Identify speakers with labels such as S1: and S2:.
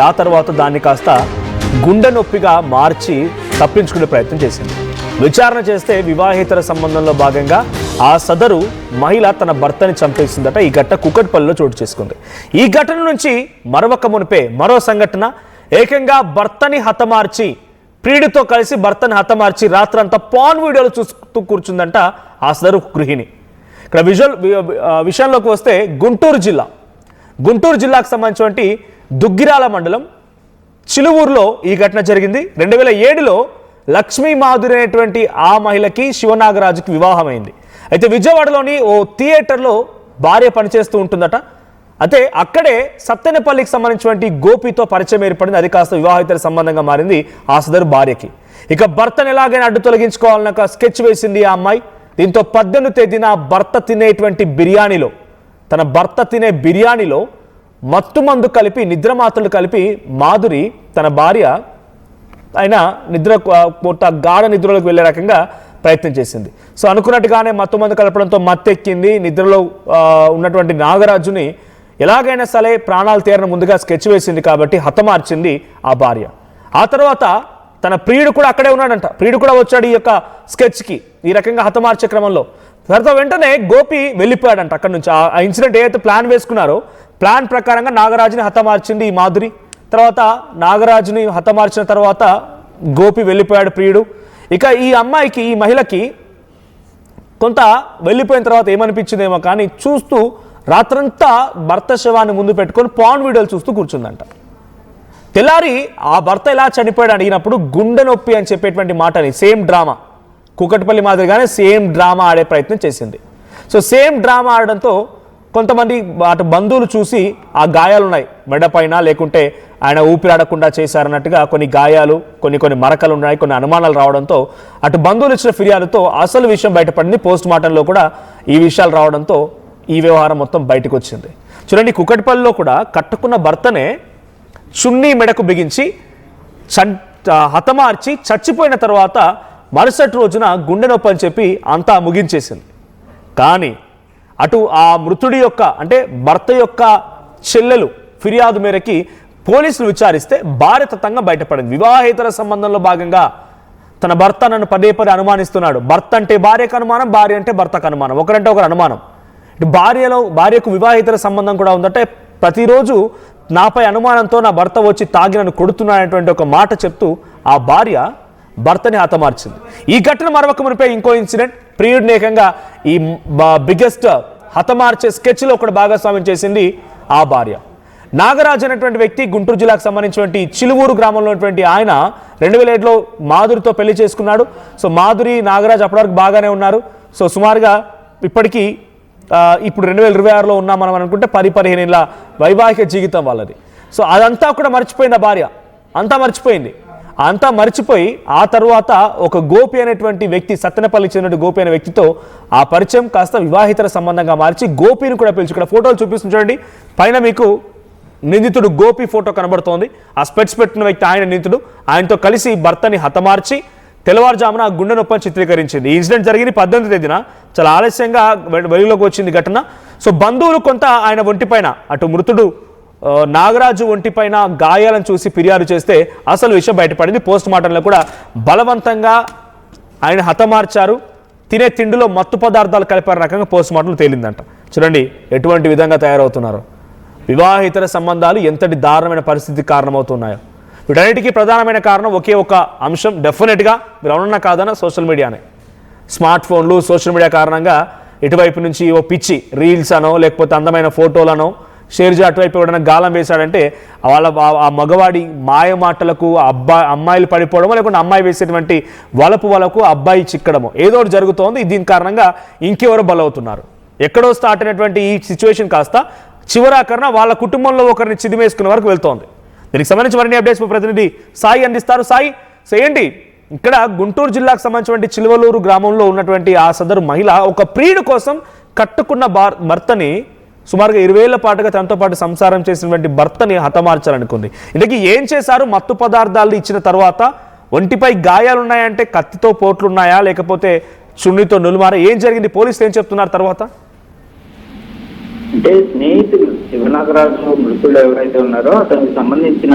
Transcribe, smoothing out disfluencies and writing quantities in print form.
S1: ఆ తర్వాత దాన్ని కాస్త గుండె నొప్పిగా మార్చి తప్పించుకునే ప్రయత్నం చేసింది. విచారణ చేస్తే వివాహేతర సంబంధంలో భాగంగా ఆ సదరు మహిళ తన భర్తని చంపేసిందట. ఈ ఘటన కుకట్పల్లిలో చోటు చేసుకుంది. ఈ ఘటన నుంచి మరొక మునిపే మరో సంఘటన, ఏకంగా భర్తని హతమార్చి ప్రియుడితో కలిసి భర్తని హతమార్చి రాత్రంతా పాన్ వీడియోలు చూస్తూ కూర్చుందంట ఆ సదరు గృహిణి. ఇక్కడ విషయంలోకి వస్తే గుంటూరు జిల్లాకు సంబంధించినటువంటి దుగ్గిరాల మండలం చిలువూరులో ఈ ఘటన జరిగింది. 2007లో లక్ష్మీ మాధురి అనేటువంటి ఆ మహిళకి శివనాగరాజుకి వివాహమైంది. అయితే విజయవాడలోని ఓ థియేటర్లో భార్య పనిచేస్తూ ఉంటుందట. అయితే అక్కడే సత్తెనపల్లికి సంబంధించినటువంటి గోపితో పరిచయం ఏర్పడింది. అది కాస్త వివాహితర సంబంధంగా మారింది ఆ సదరు భార్యకి. ఇక భర్తను ఎలాగైనా అడ్డు తొలగించుకోవాలన్న ఒక స్కెచ్ వేసింది ఆ అమ్మాయి. దీంతో 18 తేదీన తన భర్త తినే బిర్యానీలో మత్తుమందు కలిపి నిద్రమాత్రలు కలిపి మాధురి తన భార్య అయినా గాఢ నిద్రలోకి వెళ్ళే రకంగా ప్రయత్నం చేసింది. సో అనుకున్నట్టుగానే మత్తుమందు కలపడంతో మత్తెక్కింది. నిద్రలో ఉన్నటువంటి నాగరాజుని ఎలాగైనా సరే ప్రాణాలు తీరని ముందుగా స్కెచ్ వేసింది కాబట్టి హతమార్చింది ఆ భార్య. ఆ తర్వాత తన ప్రియుడు కూడా అక్కడే ఉన్నాడంట. ప్రియుడు కూడా వచ్చాడు ఈ యొక్క స్కెచ్కి. ఈ రకంగా హతమార్చే క్రమంలో తర్వాత వెంటనే గోపి వెళ్ళిపోయాడంట అక్కడి నుంచి. ఆ ఇన్సిడెంట్ ఏదైతే ప్లాన్ వేసుకున్నారో ప్లాన్ ప్రకారంగా నాగరాజుని హతమార్చింది ఈ మాధురి. తర్వాత నాగరాజుని హతమార్చిన తర్వాత గోపి వెళ్ళిపోయాడు ప్రియుడు. ఇక ఈ అమ్మాయికి, ఈ మహిళకి కొంత వెళ్ళిపోయిన తర్వాత ఏమనిపించిందేమో కానీ చూస్తూ రాత్రంతా భర్త శవాన్ని ముందు పెట్టుకొని పాన్ వీడియోలు చూస్తూ కూర్చుందంట. తెల్లారి ఆ భర్త ఎలా చనిపోయాడు అడిగినప్పుడు గుండె నొప్పి అని చెప్పేటువంటి మాటని సేమ్ డ్రామా కుకట్పల్లి మాదిరిగానే సేమ్ డ్రామా ఆడే ప్రయత్నం చేసింది. సో సేమ్ డ్రామా ఆడడంతో కొంతమంది అటు బంధువులు చూసి ఆ గాయాలున్నాయి మెడపైన, లేకుంటే ఆయన ఊపిరాడకుండా చేశారన్నట్టుగా కొన్ని గాయాలు, కొన్ని మరకలు ఉన్నాయి, కొన్ని అనుమానాలు రావడంతో అటు బంధువులు ఇచ్చిన ఫిర్యాదుతో అసలు విషయం బయటపడింది. పోస్ట్ మార్టంలో కూడా ఈ విషయాలు రావడంతో ఈ వ్యవహారం మొత్తం బయటకు వచ్చింది. చూడండి, కుకట్పల్లిలో కూడా కట్టుకున్న భర్తనే చున్నీ మెడకు బిగించి హతమార్చి చచ్చిపోయిన తర్వాత మరుసటి రోజున గుండె నొప్పి అని చెప్పి అంతా ముగించేసింది. కానీ అటు ఆ మృతుడి యొక్క అంటే భర్త యొక్క చెల్లెలు ఫిర్యాదు మేరకి పోలీసులు విచారిస్తే భార్యతత్వంగా బయటపడింది. వివాహేతర సంబంధంలో భాగంగా తన భర్త నన్ను పదే అనుమానిస్తున్నాడు. భర్త అంటే భార్యకు అనుమానం, భార్య అంటే భర్తకు అనుమానం, ఒకరంటే ఒకరు అనుమానం. ఇటు భార్యకు వివాహేతర సంబంధం కూడా ఉందంటే ప్రతిరోజు నాపై అనుమానంతో నా భర్త వచ్చి తాగి నన్ను కొడుతున్నాడనేటువంటి ఒక మాట చెప్తూ ఆ భార్య భర్తని హతమార్చింది. ఈ ఘటన మరొక మునిపై ఇంకో ఇన్సిడెంట్, ప్రియుడిని ఏకంగా ఈ బిగ్గెస్ట్ హతమార్చే స్కెచ్లో ఒకటి భాగస్వామ్యం చేసింది ఆ భార్య. నాగరాజు అనేటువంటి వ్యక్తి గుంటూరు జిల్లాకు సంబంధించినటువంటి చిలువూరు గ్రామంలో ఉన్నటువంటి ఆయన 2007లో మాధురితో పెళ్లి చేసుకున్నాడు. సో మాధురి నాగరాజు అప్పటివరకు బాగానే ఉన్నారు. సో సుమారుగా ఇప్పటికీ ఇప్పుడు 2026లో ఉన్నాం మనం అనుకుంటే 10-15 ఏళ్ళ వైవాహిక జీవితం వాళ్ళది. సో అదంతా కూడా మర్చిపోయింది ఆ భార్య, అంతా మర్చిపోయి ఆ తర్వాత ఒక గోపి అనేటువంటి వ్యక్తి, సత్తెనపల్లికి చెందిన గోపి అనే వ్యక్తితో ఆ పరిచయం కాస్త వివాహితర సంబంధంగా మార్చి గోపిని కూడా పిలిచి, ఇక్కడ ఫోటోలు చూపిస్తుంది చూడండి, పైన మీకు నిందితుడు గోపి ఫోటో కనబడుతోంది. ఆ స్పెట్స్ పెట్టిన వ్యక్తి ఆయన నిందితుడు. ఆయనతో కలిసి భర్తని హతమార్చి తెల్లవారుజామున గుండె నొప్పిని చిత్రీకరించింది. ఈ ఇన్సిడెంట్ జరిగింది 18 తేదీన. చాలా ఆలస్యంగా వెలుగులోకి వచ్చింది ఘటన. సో బంధువులు కొంత ఆయన ఒంటిపైన, అటు మృతుడు నాగరాజు ఒంటిపైన గాయాలను చూసి ఫిర్యాదు చేస్తే అసలు విషయం బయటపడింది. పోస్ట్ మార్టంలో కూడా బలవంతంగా ఆయన హతమార్చారు, తినే తిండిలో మత్తు పదార్థాలు కలిపారు రకంగా పోస్ట్ మార్టంలో తేలిందంట. చూడండి ఎటువంటి విధంగా తయారవుతున్నారు. వివాహేతర సంబంధాలు ఎంతటి దారుణమైన పరిస్థితికి కారణమవుతున్నాయో. వీటన్నిటికీ ప్రధానమైన కారణం ఒకే ఒక అంశం, డెఫినెట్గా మీరు అవునన్నా కాదన్నా సోషల్ మీడియానే. స్మార్ట్ ఫోన్లు, సోషల్ మీడియా కారణంగా ఇటువైపు నుంచి ఓ పిచ్చి రీల్స్ అనో లేకపోతే అందమైన ఫోటోలనో షేర్ చేసి అటువైపు ఎవడైనా గాలం వేశాడంటే ఆ మగవాడి మాయ మాటలకు అమ్మాయిలు పడిపోవడమో లేకుంటే అమ్మాయి వేసేటువంటి వలకు అబ్బాయి చిక్కడమో ఏదో ఒకటి జరుగుతోంది. దీని కారణంగా ఇంకెవరు బలవుతున్నారు. ఎక్కడో స్టార్ట్ అయినటువంటి ఈ సిచ్యువేషన్ కాస్త చివరాకరణ వాళ్ళ కుటుంబంలో ఒకరిని చిదిమేసుకునే వరకు వెళ్తోంది. దీనికి సంబంధించి మరిన్ని అప్డేట్స్ ప్రతినిధి సాయి అందిస్తారు. సాయి, ఏంటి ఇక్కడ గుంటూరు జిల్లాకు సంబంధించినటువంటి చిలువలూరు గ్రామంలో ఉన్నటువంటి ఆ సదరు మహిళ ఒక ప్రియుడు కోసం కట్టుకున్న భర్తని సుమారుగా 20 ఏళ్ల పాటుగా తనతో పాటు సంసారం చేసినటువంటి భర్తని హతమార్చాలనుకుంది. ఇందుకు ఏం చేశారు? మత్తు పదార్థాలు ఇచ్చిన తర్వాత ఒంటిపై గాయాలున్నాయంటే కత్తితో పోట్లున్నాయా లేకపోతే చున్నితో నులుమారా, ఏం జరిగింది? పోలీసులు ఏం చెప్తున్నారు తర్వాత?
S2: అంటే స్నేహితులు శివనాగరాజు మృతులు ఎవరైతే ఉన్నారో అతనికి సంబంధించిన